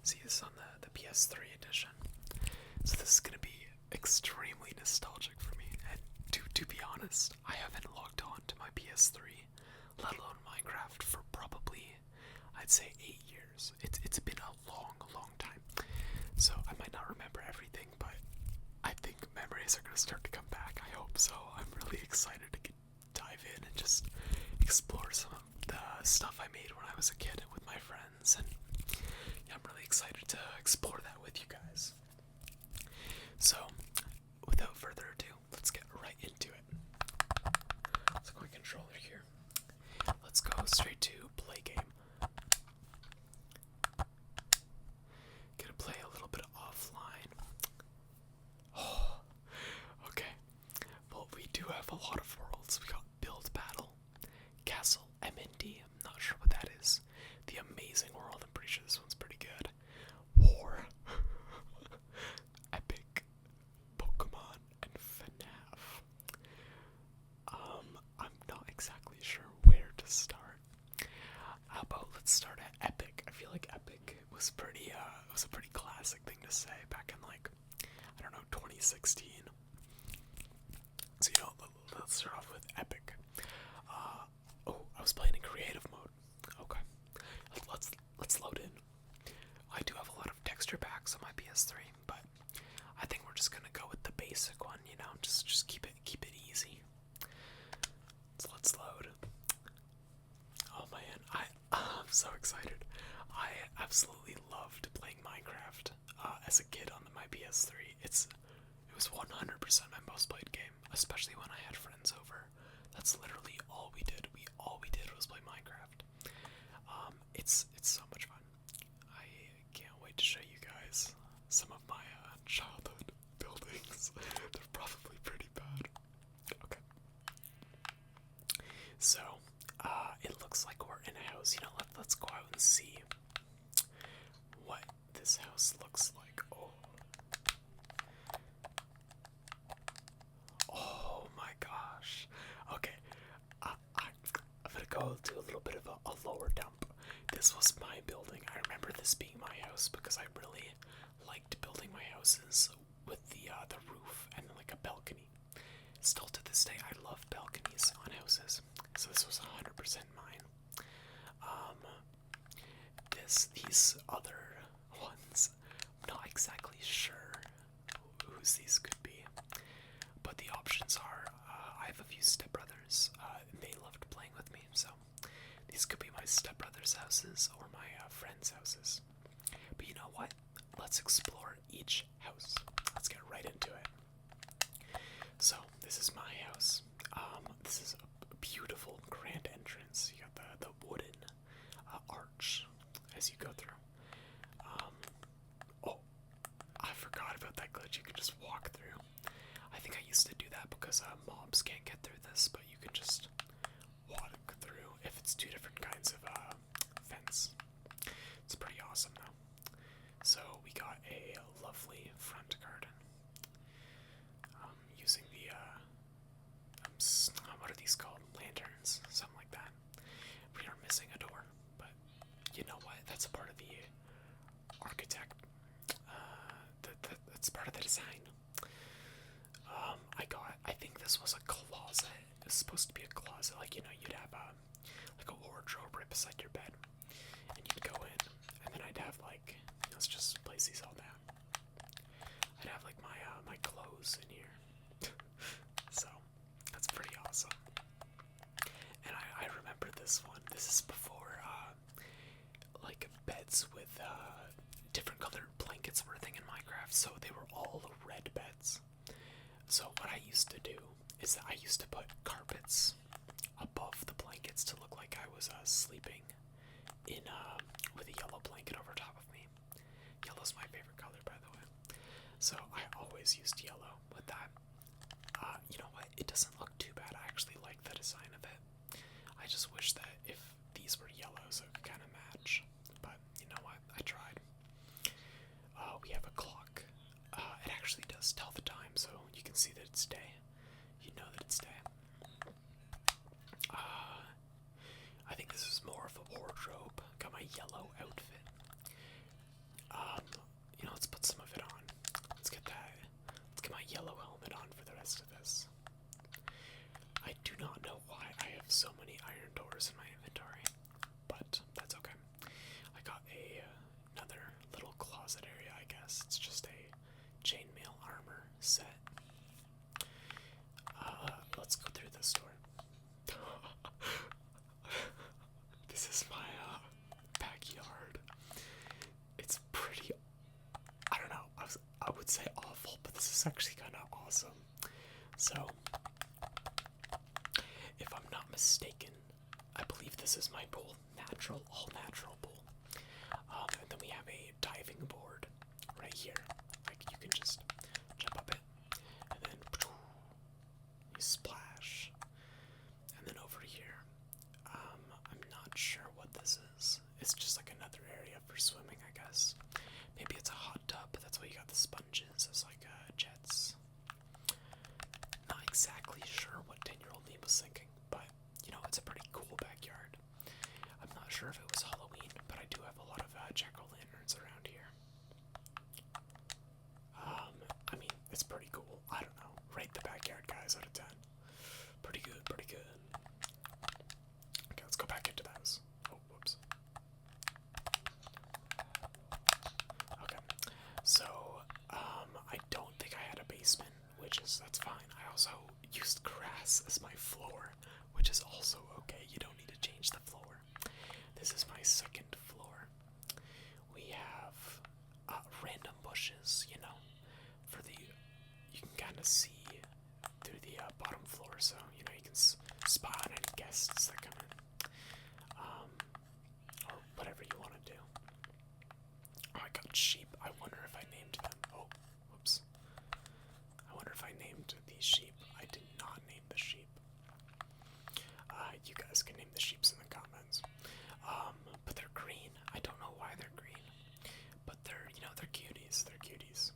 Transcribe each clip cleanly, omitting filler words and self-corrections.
See this on the PS3 edition. So this is gonna be extremely nostalgic for me. And to be honest, I haven't logged on to my PS3, let alone Minecraft, for probably, I'd say, 8 years. It's been a long time. So I might not remember everything, but I think memories are gonna start to come back. I hope so. I'm really excited to dive in and just explore some of the stuff I made when I was a kid with my friends, and yeah, I'm really excited to explore that with you guys. So, without further ado, let's get right into it. Let's go controller here. Let's go straight to play game. Gonna play a little bit offline. Oh, okay. Well, we do have a lot of worlds. We got Build Battle, Castle, MND. I'm not sure what that is. The Amazing World. I'm pretty sure this one's pretty good. War, Epic, Pokemon, and FNAF. I'm not exactly sure where to start. How about let's start at Epic? I feel like Epic was pretty, it was a pretty classic thing to say back in, like, I don't know, 2016. So, let's start off with Epic. Oh, I was playing in creative mode. Okay. Let's load in. I do have a lot of texture packs on my PS3, but I think we're just gonna go with the basic one, just keep it easy. So let's load. Oh man, I'm so excited. I absolutely loved playing Minecraft as a kid on my PS3. It was 100% my most played game, especially when I had friends over. That's literally all we did. All we did was play Minecraft. It's so much fun. I can't wait to show you guys some of my childhood buildings. They're probably pretty bad. Okay. So, it looks like we're in a house. Let's go out and see what this house looks like. Oh my gosh. Okay. I'm gonna go to a little bit of a lower dump. This was my building. I remember this being my house because I really liked building my houses with the roof and like a balcony. Still to this day, I love balconies on houses. So this was 100% mine. These other ones, I'm not exactly sure whose these could be. But the options are, I have a few stepbrothers, and they loved playing with me, so these could be my stepbrothers' houses or my friends' houses. But you know what? Let's explore each house. Let's get right into it. So, this is my house. This is a beautiful grand entrance. You got the wooden arch as you go through. Oh, I forgot about that glitch. You can just walk through. I think I used to do that because mobs can't get through this, but you can just walk through if it's two different kinds of fence. It's pretty awesome though. So we got a lovely front garden. Using the what are these called? Lanterns, something like that. We are missing a door, but you know what? That's a part of the architect. That's part of the design. I think this was a closet. It was supposed to be a closet, like, you'd have like a wardrobe right beside your bed, and you'd go in, and then I'd have like, let's just place these all down. I'd have like my clothes in here, so that's pretty awesome. And I remember this one. This is before like beds with different colored blankets were a thing in Minecraft, so they were all red beds. So what I used to do is that I used to put carpets above the blankets to look like I was sleeping in with a yellow blanket over top of me. Yellow's my favorite color, by the way. So I always used yellow with that. You know what? It doesn't look too bad. I actually like the design of it. I just wish that if these were yellow, so it could kind of match. But you know what? I tried. We have a clock. It actually does tell the time, so you can see that it's day. You know that it's day. I think this is more of a wardrobe. Got my yellow outfit. would say awful, but this is actually kind of awesome. So, if I'm not mistaken, I believe this is my pool. Natural, all natural pool. And then we have a diving board right here. Like, you can just jump up it, and then you splash. And then over here, I'm not sure what this is. It's just like another area for swimming, I guess. Maybe it's a hot tub, but that's why you got the sponges as like jets. Not exactly sure what 10-year-old me was thinking, but you know, it's a pretty cool backyard. I'm not sure if it was Halloween, but I do have a lot of jack-o'-lanterns around here. I mean, it's pretty cool. I don't know. Rate the backyard, guys, out of 10. Pretty good, pretty good. Okay, let's go back into the house. Oh, whoops. Okay, so, I don't think I had a basement, that's fine. I also used grass as my floor, which is also okay. You don't need to change the floor. This is my second floor. We have random bushes, you know, you can kind of see through the bottom floor, so, you know, you can spot any guests that come in, or whatever you want to do. Oh, I got sheep. I wonder if I named them. Oh, whoops. I wonder if I named these sheep. I did not name the sheep. You guys can name the sheeps in the comments. But they're green. I don't know why they're green, but they're, you know, they're cuties. They're cuties.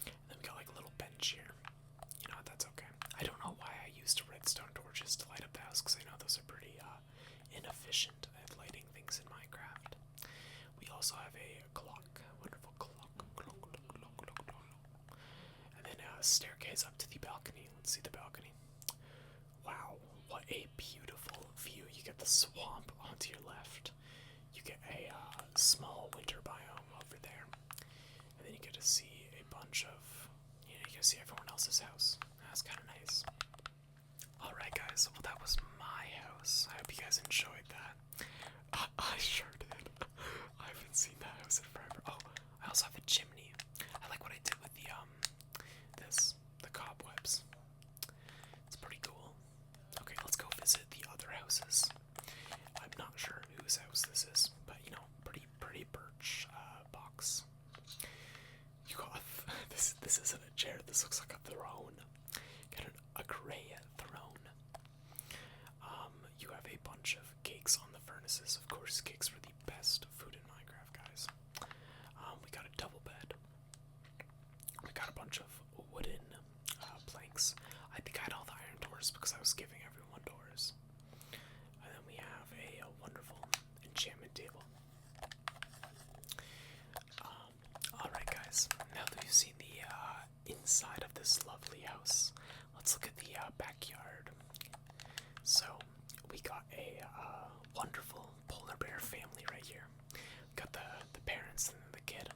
And then we got like a little bench here. You know, that's okay. I don't know why I used redstone torches to light up the house, because I know those are pretty inefficient at lighting things in Minecraft. We also have a clock. Wonderful clock. And then a staircase up to the balcony. Let's see the balcony. Wow, what a beautiful view. You get the swamp onto your left. You get a small winter biome over there. And then you get to see a bunch of, you know, you get to see everyone else's house. That's kind of nice. Alright guys, well that was my house. I hope you guys enjoyed that. I sure did. I haven't seen that house in forever. Oh, I also have a chimney. I like what I did with the, the cobwebs. It's pretty cool. Okay, let's go visit the other houses. I'm not sure whose house this is, but you know, pretty birch box. You got this isn't a chair. This looks like a throne. Got a gray throne. You have a bunch of cakes on the furnaces. Of course, cakes were the best food in Minecraft, guys. We got a double bed. We got a bunch of wooden planks. I think I had all the iron doors because I was giving everyone doors. And then we have a wonderful enchantment table. Alright guys, now that you've seen the inside of this lovely house, let's look at the backyard. So, we got a wonderful polar bear family right here. Got the parents and the kid.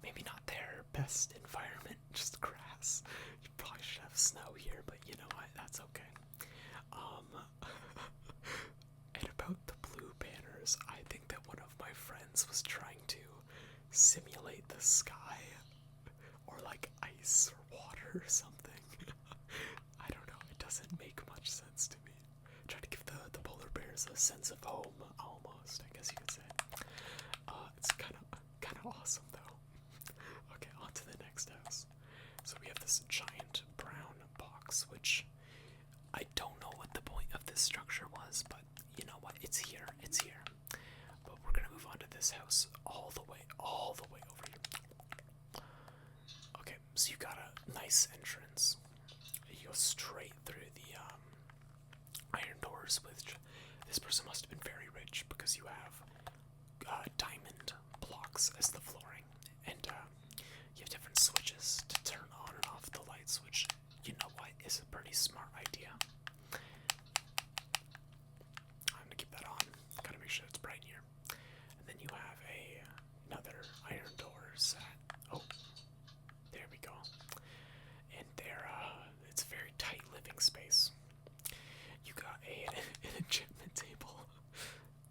Maybe not their best environment, just grass. You probably should have snow here, but you know what, that's okay. And about the blue banners, I think that one of my friends was trying to simulate the sky, or like ice or water or something. I don't know, it doesn't make much sense to me. Try to give the polar bears a sense of home, almost, I guess you could say. It's kind of awesome though. Okay, on to the next house. So we have this giant brown box, which I don't know what the point of this structure was, but you know what? It's here. It's here. But we're gonna move on to this house all the way over here. Okay, so you got a nice entrance. You go straight through the iron doors, which this person must have been very rich because you have diamond blocks as the flooring, and you have different switches to turn on and off the lights, which, you know what, is a pretty smart idea. I'm gonna keep that on. Gotta make sure it's bright here. And then you have another iron door set. Oh, there we go. And there, it's a very tight living space. You got an enchantment table,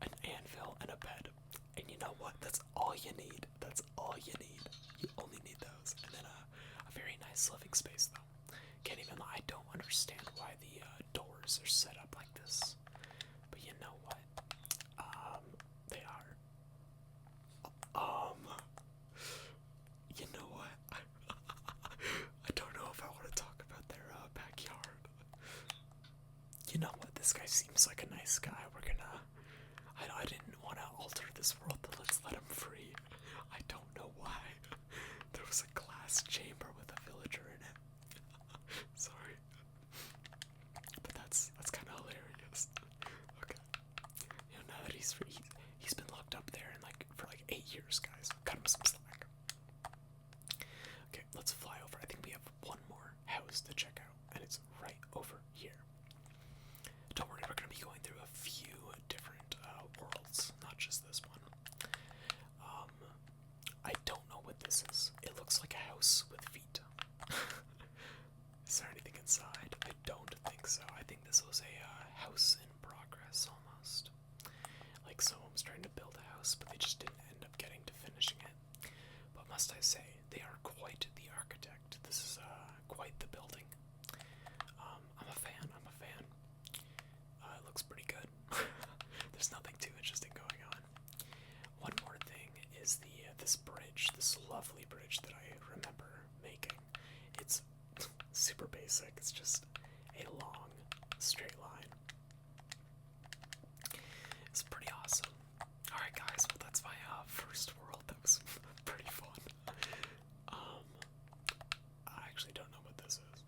an anvil, and a bed. And you know what? That's all you need. That's all you need. You only need those. And then nice living space though. Can't even lie, I don't understand why the doors are set up like this. But you know what? They are. You know what? I don't know if I want to talk about their backyard. You know what? This guy seems like a nice guy. I didn't want to alter this world, but let's let him free. I don't know why. There was a glass chamber with a villager in it. Sorry. But that's kind of hilarious. Okay. You know, now that he's free, he's been locked up there for 8 years, guys. Cut him some slack. Okay, let's fly over. I think we have one more house to check out, and it's right over here. Don't worry, we're going to be going through a few different worlds, not just this one. I don't know what this is. It looks like a house with feet. Is there anything inside? I don't think so. I think this was a house in progress almost. Like someone was trying to build a house, but they just didn't end up getting to finishing it. But must I say, they are quite the architect. This is quite the building. I'm a fan. It looks pretty good. There's nothing too interesting going on. One more thing is this bridge, this lovely bridge that I remember making. It's super basic. It's just a long, straight line. It's pretty awesome. Alright guys, well that's my first world. That was pretty fun. I actually don't know what this is.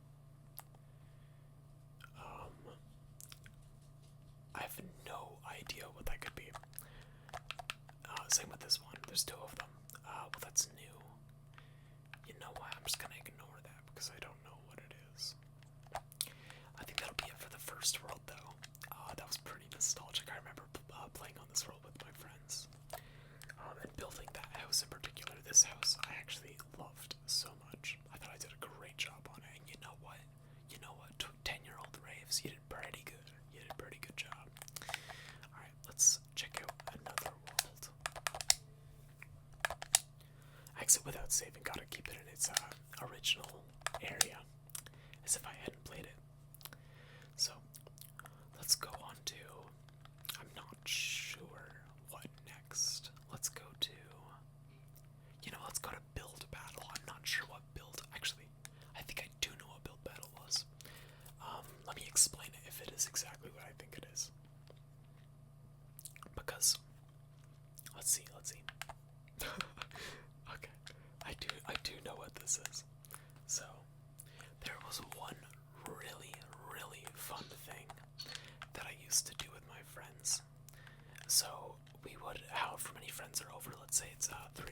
I have no idea what that could be. Same with this one. There's 2 of them. Well, that's new. You know what? I'm just gonna ignore that because I don't know what it is. I think that'll be it for the first world, though. That was pretty nostalgic. I remember playing on this world with my friends. And building that house in particular. This house I actually loved so much. I thought I did a great job on it. And you know what? 10-year-old Raves, you did pretty good. You did a pretty good job. Alright, let's check out another world. Exit without saving. Gotta keep it in its original area. As if I hadn't played it. So, let's go on to... I'm not sure what next. Let's go to... let's go to Build Battle. I'm not sure what build... Actually, I think I do know what Build Battle was. Let me explain it if it is exactly what I think it is. Because... Let's see. Okay. I do know what this is. So, there was one really, really fun thing that I used to do with my friends. So, we would, however many friends are over, let's say it's 3,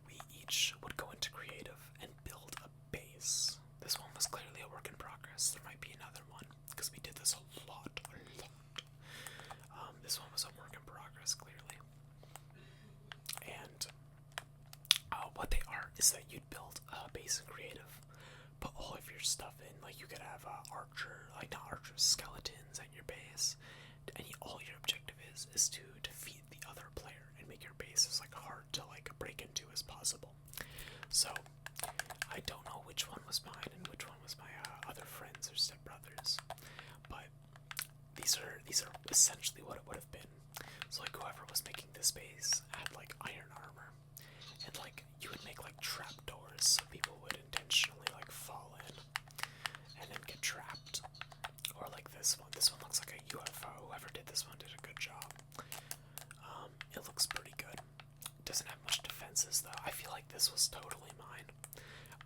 we each would go into creative and build a base. This one was clearly a work in progress. There might be another one, because we did this a lot. This one was a work in progress, clearly. And what they are is that you'd build a base in creative, put all of your stuff in, like you could have not archers, skeletons at your base, and all your objective is to defeat the other player and make your base as hard to break into as possible. So I don't know which one was mine and which one was my other friends or stepbrothers, but these are essentially what it would have been. So whoever was making this base had iron armor, and you would make trapdoors so people would intentionally fall in and then get trapped. Or this one. This one looks like a UFO. Whoever did this one did a good job. It looks pretty good. Doesn't have much defenses though. I feel like this was totally mine.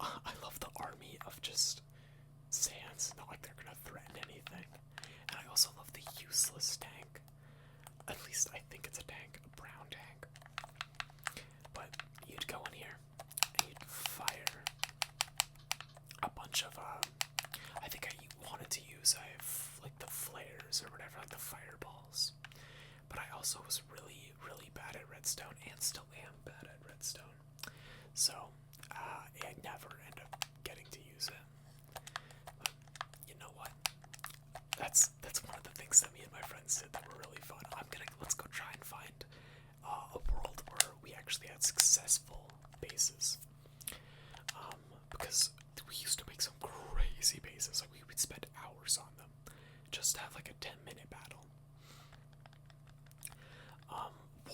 I love the army of just Sans. Not like they're gonna threaten anything. And I also love the useless tank. At least I think it's a tank, a brown tank. But you'd go in here and you'd fire a bunch of I think I wanted to use the flares or whatever, the fireballs. But I also was really, really bad at redstone and still am bad at redstone. So I never end up getting to use it. But you know what? That's one of the things that me and my friends did that were really fun. Let's go try and find a world where we actually had successful bases. Because we used to make some crazy bases. Like we would spend hours on them just to have like a 10-minute battle.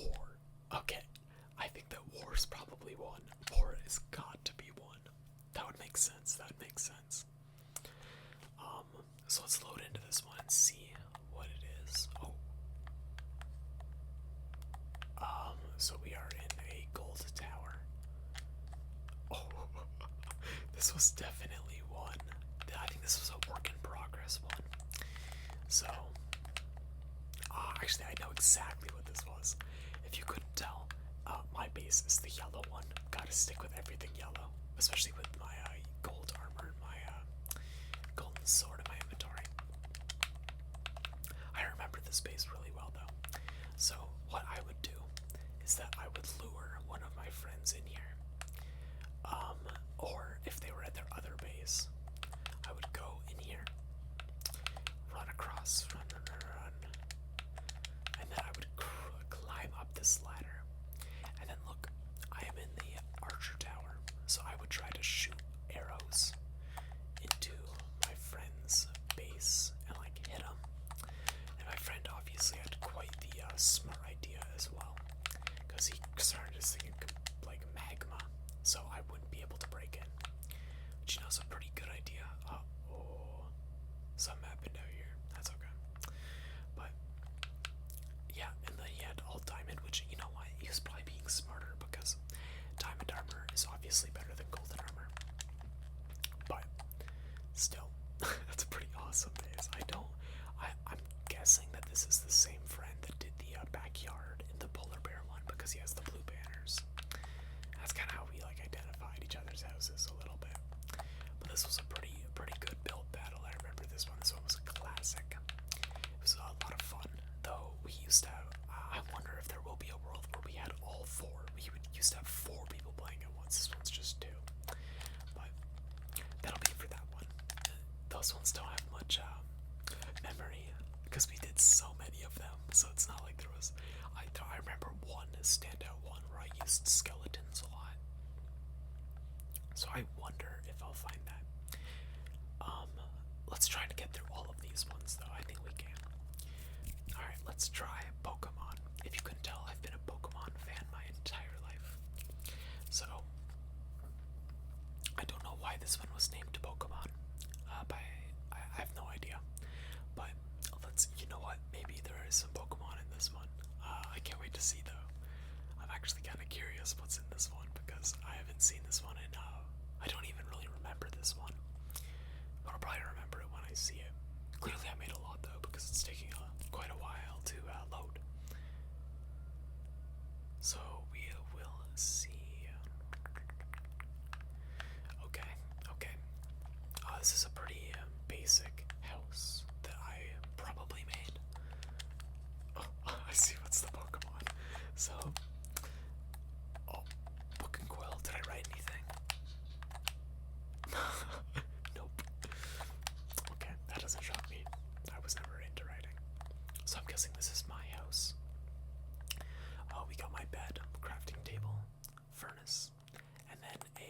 War. Okay, I think that war's probably one. War has got to be one. That would make sense. That would make sense. So let's load into this one and see what it is. Oh. So we are in a gold tower. Oh, this was definitely one. I think this was a work in progress one. So, actually, I know exactly what this was. If you couldn't tell, my base is the yellow one. Gotta stick with everything yellow, especially with my gold armor and my golden sword in my inventory. I remember this base really well, though. So, what I would do is that I would lure one of my friends in here. Or if they were at their other base, I would go in here, run across, run, and then I would climb up this ladder. And then look, I am in the archer tower, so I would try to shoot arrows into my friend's base and like hit him. And my friend obviously had quite the smart idea as well, because he started this thing like magma, so I wouldn't be able to break in. Which, you know, is a pretty good idea. Oh, something happened out here. That's okay. But yeah, and then he had all diamond, which, you know what, he was probably being smarter because diamond armor is obviously better than golden armor. But still, that's a pretty awesome base. I'm guessing that this is the same friend that did the backyard in the polar bear one because he has the blue banners. That's kind of how we like identified each other's houses a little bit. But this was a pretty good build battle. I remember this one. This one was a classic. It was a lot of fun, though. We used to have. I wonder if there will be a world where we had all four. Used to have 4 people playing at once. This one's just 2. But that'll be it for that one. Those ones don't have much memory because we did so many of them. So it's not like there was. I remember one standout one where I used skeletons a lot. So I wonder if I'll find that. Let's try to get through all of these ones, though. I think we can. Alright, let's try Pokemon. If you couldn't tell, I've been a Pokemon fan my entire life. So, I don't know why this one was named Pokemon. I have no idea. But you know what? Maybe there is some Pokemon in this one. I can't wait to see, though. I'm actually kind of curious what's in this one because I haven't seen this one in, I don't even really remember this one. But I'll probably remember it when I see it. Clearly I made a lot, though, because it's taking quite a while to load. So we will see. Okay. This is a pretty basic house that I probably made. Oh, I see what's the Pokemon. So, Book and Quill, did I write anything? Nope. Okay, that doesn't shock me. I was never into writing. So I'm guessing this is my house. We got my bed, crafting table, furnace, and then a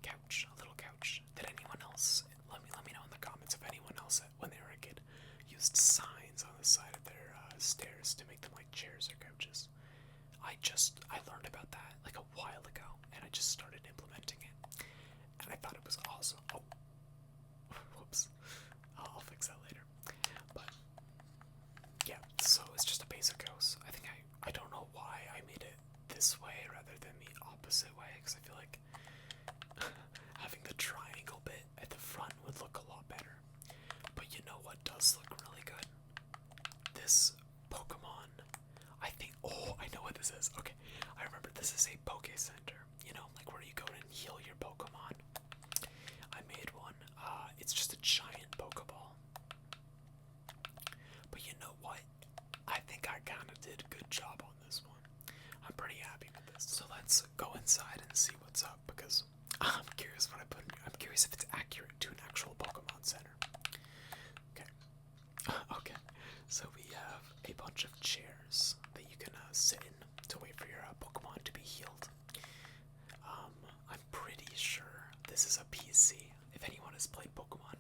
couch, a little couch. Did anyone else, let me know in the comments if anyone else, when they were a kid, used signs on the side of their stairs to make them like chairs or couches. I learned about that like a while ago, and I just started implementing it, and I thought it was awesome. Oh, whoops. I'll fix that later. But yeah, so it's just a basic house. I don't know why I made it this way rather than the opposite way, because I feel like having the triangle bit at the front would look a lot better. But you know what does look really good? This Pokemon. I know what this is. Okay, I remember this is a Poke Center. You know, like where you go and heal your Pokemon. I made one. It's just a giant Pokeball. But you know what? I think I kind of did a good job on this one. I'm pretty happy with this. So let's go inside and see what's up because I'm curious what I put in here. I'm curious if it's accurate to an actual Pokemon Center. Okay. Okay. So we have a bunch of chairs that you can sit in to wait for your Pokemon to be healed. I'm pretty sure this is a PC. If anyone has played Pokemon,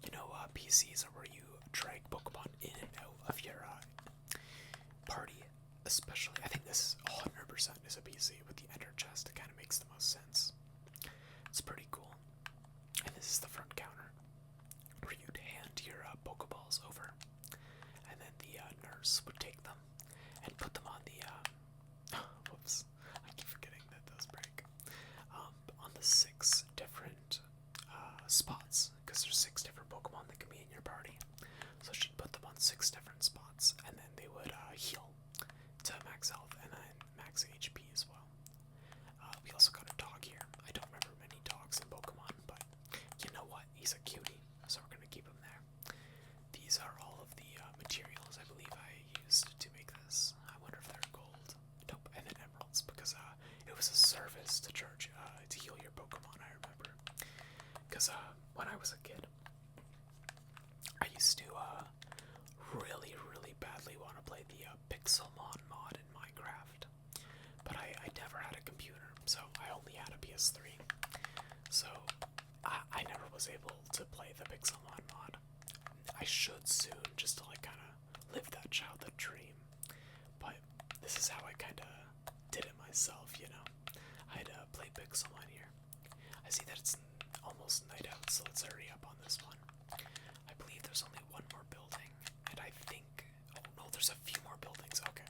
you know PCs are where you drag Pokemon in and out of your party. Especially, I think this 100% is a PC with the enter chest. It kind of makes the most sense. It's pretty cool. And this is the front counter where you'd hand your Pokeballs over, and then the nurse would take them and put them on the whoops, I keep forgetting that those break. On the 6 different spots, because there's 6 different Pokemon that can be in your party. So she'd put them on 6 different spots, and then they would heal to max health and then max HP as well. We also got a dog here. I don't remember many dogs in Pokemon, but you know what? He's a cutie, so we're gonna keep him there. These are all of the materials I believe I used to make this. I wonder if they're gold. Nope, and then emeralds, because it was a service to church to heal your Pokemon, I remember. Because when I was a kid, I used to really, really badly want to play the Pixelmon mod in Minecraft. But I never had a computer, so I only had a PS3. So I never was able to play the Pixelmon mod. I should soon, just to like kind of live that childhood dream. But this is how I kind of did it myself, you know. I'd play Pixelmon here. I see that it's almost night out, so let's hurry up on this one. I believe there's only one more building, and I think, oh no, there's a few more buildings. Okay,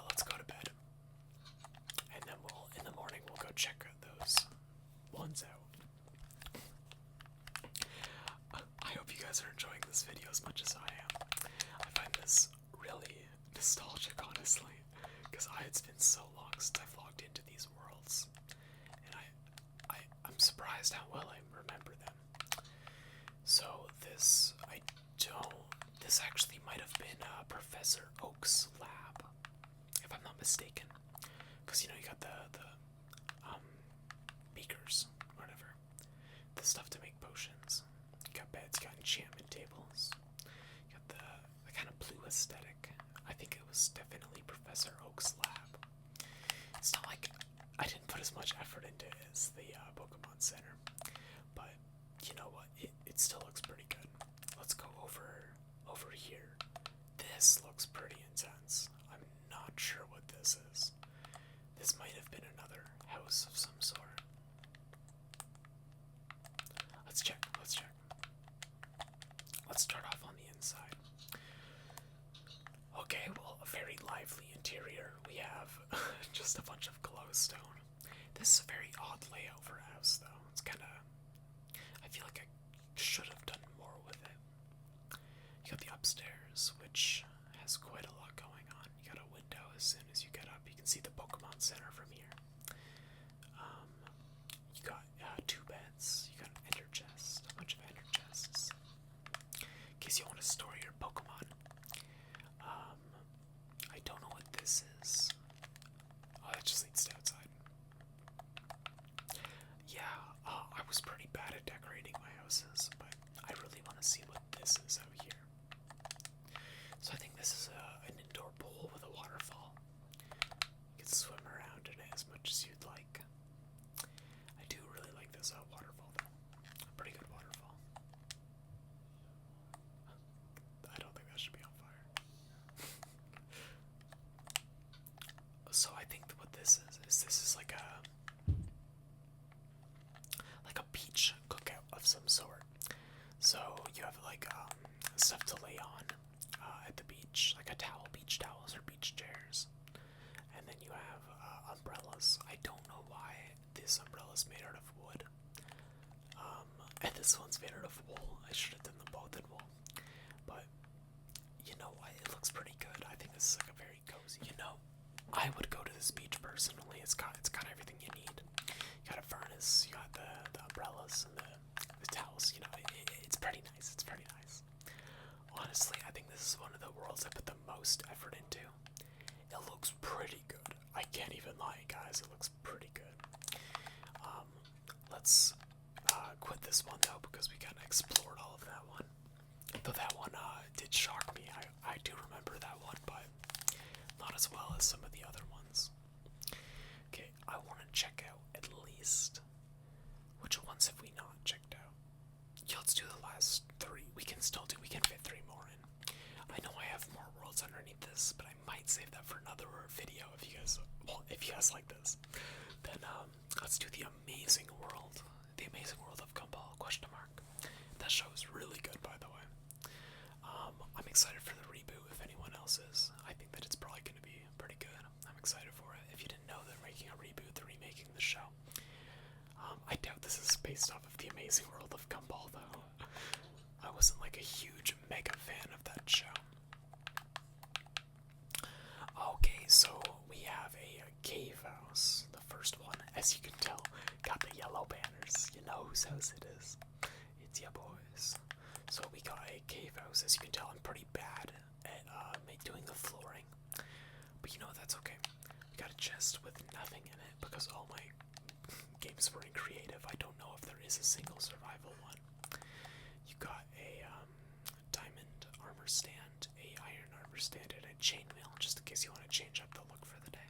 let's go to bed, and then in the morning we'll go check those ones out. I hope you guys are enjoying this video as much as I am. I find this really nostalgic, honestly, because it's been so long since I've logged into these worlds, and I'm surprised how well I remember them. So this actually might have been Professor Oak's lab, if I'm not mistaken, because you know you got the beakers, whatever, the stuff to make potions. You got beds, you got enchantment tables, you got the kind of blue aesthetic. I think it was definitely Professor Oak's lab. It's not like I didn't put as much effort into it as the Pokemon Center, but you know what? It still looks pretty good. Let's go over here. This looks pretty intense. I'm not sure what this is. This might have been another house of some sort. Let's check. Let's start off on the inside. Okay, well, a very lively interior. We have just a bunch of glowstone. This is a very odd layout for a house, though. It's kind of... I feel like I should have done more with it. You got the upstairs, which has quite a lot going on. You got a window as soon as you get up. You can see the Pokemon Center from here. You got 2 beds. You got an ender chest, a bunch of ender chests, in case you want to store your Pokemon. I don't know what this is. Oh, that just leads to outside. Yeah, I was pretty bad at decorating my houses, but I really want to see what this is out here. So I think this is an indoor pool with a waterfall. You can swim around in it as much as you'd like. I do really like this waterfall, though. A pretty good waterfall. I don't think that should be on fire. So I think what this is this is like a beach cookout of some sort. So you have like stuff to lay on at the beach, like beach towels or beach chairs, and then you have umbrellas. I don't know why this umbrella is made out of wood, and this one's made out of wool. I should have done them both in wool, but you know what? It looks pretty good. I think this is like a very cozy. You know, I would go to this beach personally. It's got everything you need. You got a furnace. You got the umbrellas and the towels. You know, it's pretty nice. It's pretty nice. Honestly, I think this is one of the worlds I put the most effort into. It looks pretty good. I can't even lie, guys. It looks pretty good. Let's quit this one though, because we kind of explored all of that one. Though that one did shock me. I do remember that one, but not as well as some of the other ones. Okay, I want to check out at least... Which ones have we not checked out? guess like this. Then let's do the Amazing World. The Amazing World of Gumball, question mark. That show is really good, by the way. I'm excited for the reboot, if anyone else is. I think that it's probably going to be pretty good. I'm excited for it. If you didn't know, they're making a reboot, they're remaking the show. I doubt this is based off of the Amazing World of Gumball, though. I wasn't like a huge mega fan of that show. Okay, so we have a cave house. The first one, as you can tell, got the yellow banners. You know whose house it is. It's your boys. So we got a cave house. As you can tell, I'm pretty bad at doing the flooring. But you know, that's okay. We got a chest with nothing in it because all my games were in creative. I don't know if there is a single survival one. You got a diamond armor stand, a iron armor stand, and a chainmail, just in case you want to change up the look for the day.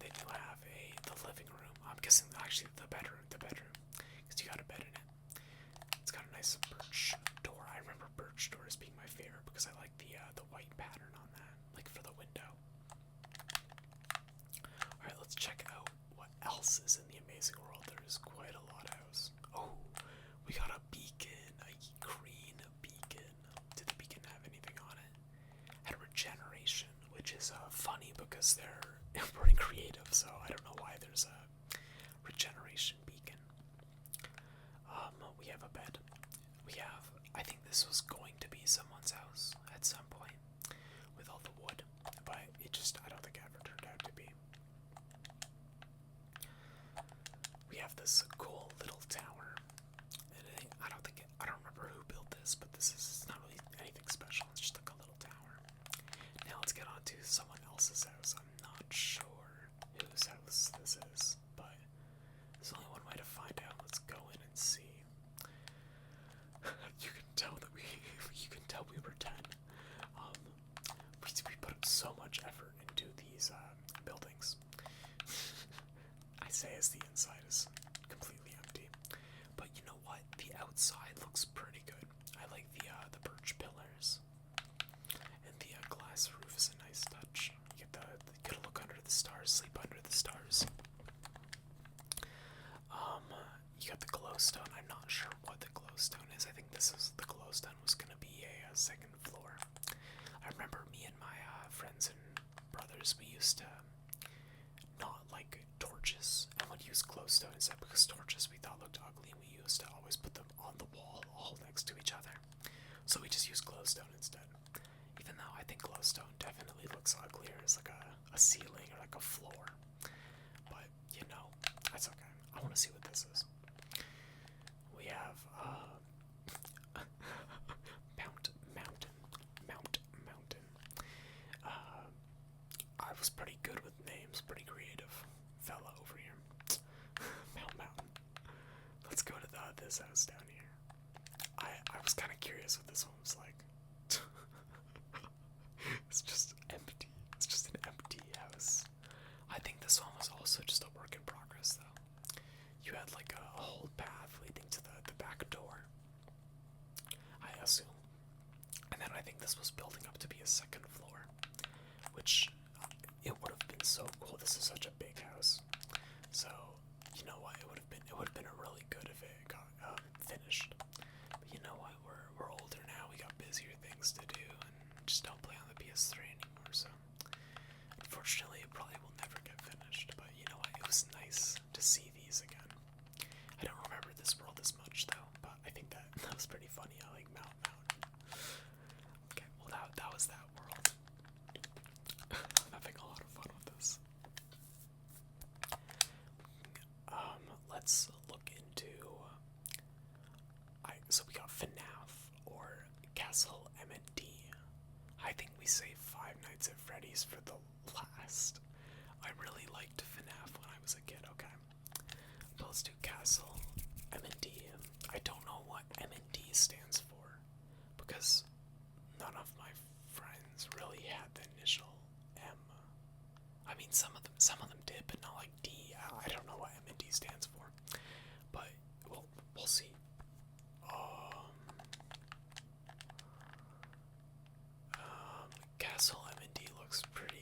Then you have the living room. I'm guessing actually the bedroom, because you got a bed in it. It's got a nice birch door. I remember birch doors being my favorite because I like the white pattern on that, like for the window. Alright, let's check out what else is in the Amazing World. There is quite a lot else. Oh, we got a beacon, a green beacon. Did the beacon have anything on it? Had regeneration, which is funny because they're pretty creative, so I don't know why there's a regeneration beacon. We have a bed. We have, I think this was going to be someone's house at some point with all the wood, but it just, I don't think it ever turned out to be. We have this cool little tower. And I don't remember who built this, but this is not really anything special. It's just like a little tower. Now let's get on to someone else's house. I'm not sure whose house this is, but there's only one way to find out. Let's go in and see. You can tell that we were 10. We put so much effort into these buildings. I say as the inside is completely empty, but you know what? The outside looks pretty good. I like the birch pillars, and the glass roof is a nice touch. You get to look under the stars, sleep under the stars. You got the glowstone. I'm not sure what the glowstone is. I think the glowstone was gonna be a second floor. I remember me and my friends and brothers, we used to not like torches and would use glowstone instead, because torches we thought looked ugly and we used to always put them on the wall all next to each other. So we just use glowstone instead. Even though I think glowstone definitely looks uglier as like a ceiling or like a floor. But you know, that's okay. I want to see what this is. We have Mountain. I was pretty good with names, pretty creative fella over here. Mountain. Let's go to this house down here. I was kind of curious what this one was like. It's just empty. It's just an empty house. I think this one was also just a work in progress, though. You had like a whole path leading to the back door, I assume. And then I think this was building up to be a second floor, which it would have been so cool. This is such a big house. So, you know what? It would have been really good if it got finished. But you know what? We're older now. We got busier things to do, and just don't play on the PS3 anymore. So, unfortunately, it probably will never get finished. But you know what? It was nice to see these again. I don't remember this world as much though, but I think that was pretty funny. I like Mountain. Okay, well that was that world. I'm having a lot of fun with this. Let's look into. So we got FNAF or Castle M&D. I think we saved Five Nights at Freddy's for the last. I really liked FNAF when I was a kid. Okay, but let's do Castle M&D. I don't know what M&D stands for because none of my friends really had the initial M. I mean, some of them did, but not like D. I don't know what M&D stands for, but we'll see. Castle M&D looks pretty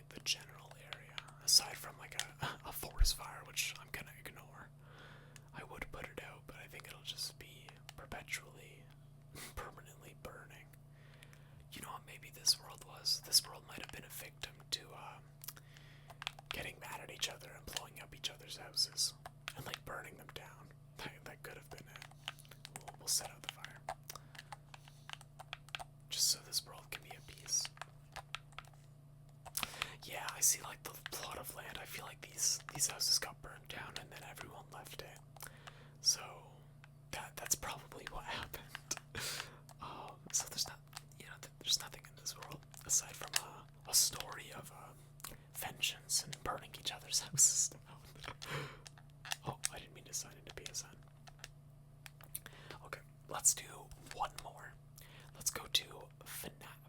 like the general area, aside from like a forest fire, which I'm gonna ignore. I would put it out, but I think it'll just be perpetually, permanently burning. You know what maybe this world was? This world might have been a victim to getting mad at each other and blowing up each other's houses and like burning them down. That could have been it. We'll set out the fire. Just so this world can be at peace. Yeah, I see like the plot of land. I feel like these houses got burned down and then everyone left it. So that's probably what happened. So there's not, there's nothing in this world aside from a story of vengeance and burning each other's houses down. Oh, I didn't mean to sign into PSN. Okay, let's do one more. Let's go to FNAF.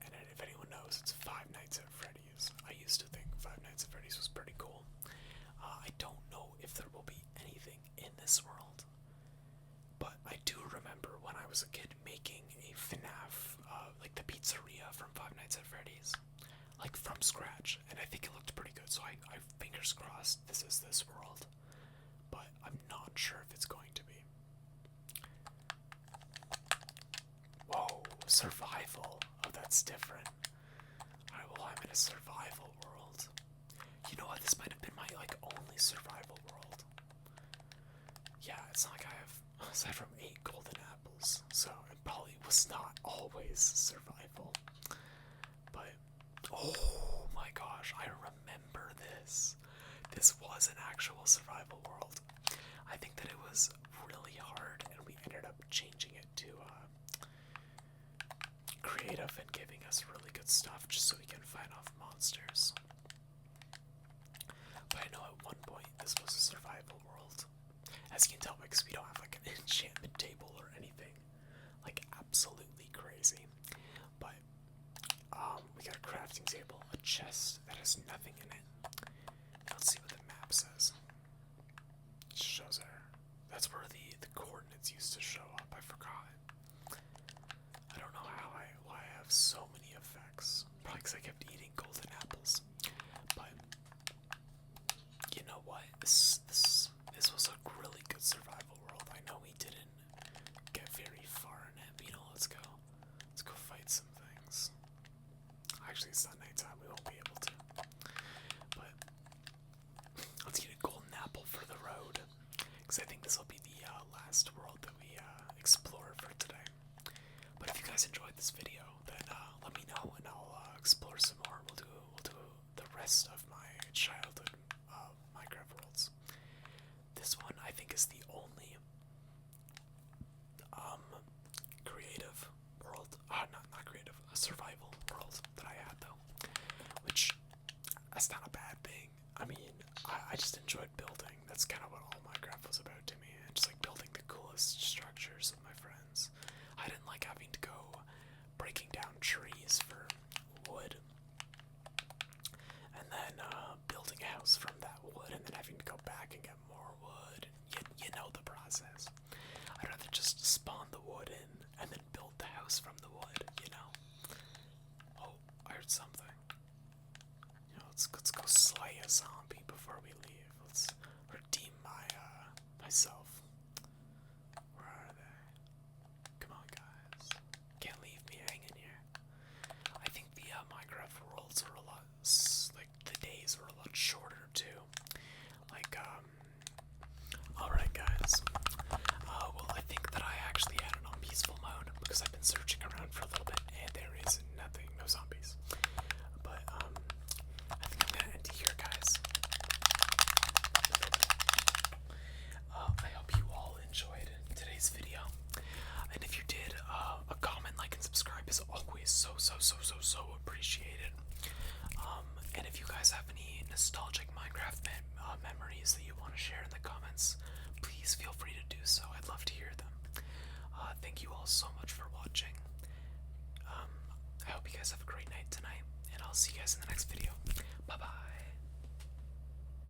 And if anyone knows, it's Five Nights at Freddy's. I used to think Five Nights at Freddy's was pretty cool. I don't know if there will be anything in this world, but I do remember when I was a kid making a FNAF, like the pizzeria from Five Nights at Freddy's, like from scratch, and I think it looked pretty good, so I fingers crossed this is this world, but I'm not sure if it's going to be. Whoa, survival. Oh, that's different. Alright, well, I'm in a survival world. You know what, this might have been my, like, only survival world. Yeah, it's not like I have, aside from 8 golden apples, so it probably was not always survival. But, oh my gosh, I remember this. This was an actual survival world. I think that it was really hard, and we ended up changing it to, creative and giving us really good stuff just so we can fight off monsters. But I know at one point this was a survival world. As you can tell, because we don't have like an enchantment table or anything like absolutely crazy. But we got a crafting table, a chest that has nothing in it. Let's see what the map says. It shows there. That's where the coordinates used to show up. I forgot. I don't know why I have so many effects. Probably because I kept eating golden apples. But you know what? This was a really good survival world. I know we didn't get very far in it, but let's go fight some things. Actually, it's not nighttime. We won't be able to. But let's get a golden apple for the road, because I think this will be the last world that we explore for today. But if you guys enjoyed this video, then let me know and I'll explore some more. We'll do the rest of my childhood Minecraft worlds. This one I think is the only creative world, not creative, a survival world that I had though. Which that's not a bad thing. I mean, I just enjoyed building. That's kind of what all Minecraft was about to me. Just like building the coolest structures with my friends. I didn't like having to go breaking down trees for wood and then building a house from that wood and then having to go back and get more wood. You know the process. I'd rather just spawn the wood in and then build the house from the wood, Oh, I heard something. Let's go slay a zombie before we leave. Let's redeem myself. Where are they? Come on, guys. Can't leave me hanging here. I think the Minecraft worlds are a lot, like, the days are a lot shorter, too. Like, alright, guys. Well, I think that I actually had it on peaceful mode, because I've been searching around for a little bit, and there is nothing, no zombies. But, I think I'm gonna end it here, guys. I hope you all enjoyed today's video. And if you did, a comment, like, and subscribe is always so appreciated. And if you guys have any nostalgic Minecraft memories that you want to share in the comments, please feel free to do so. I'd love to hear them. Thank you all so much for watching. I hope you guys have a great night tonight, and I'll see you guys in the next video.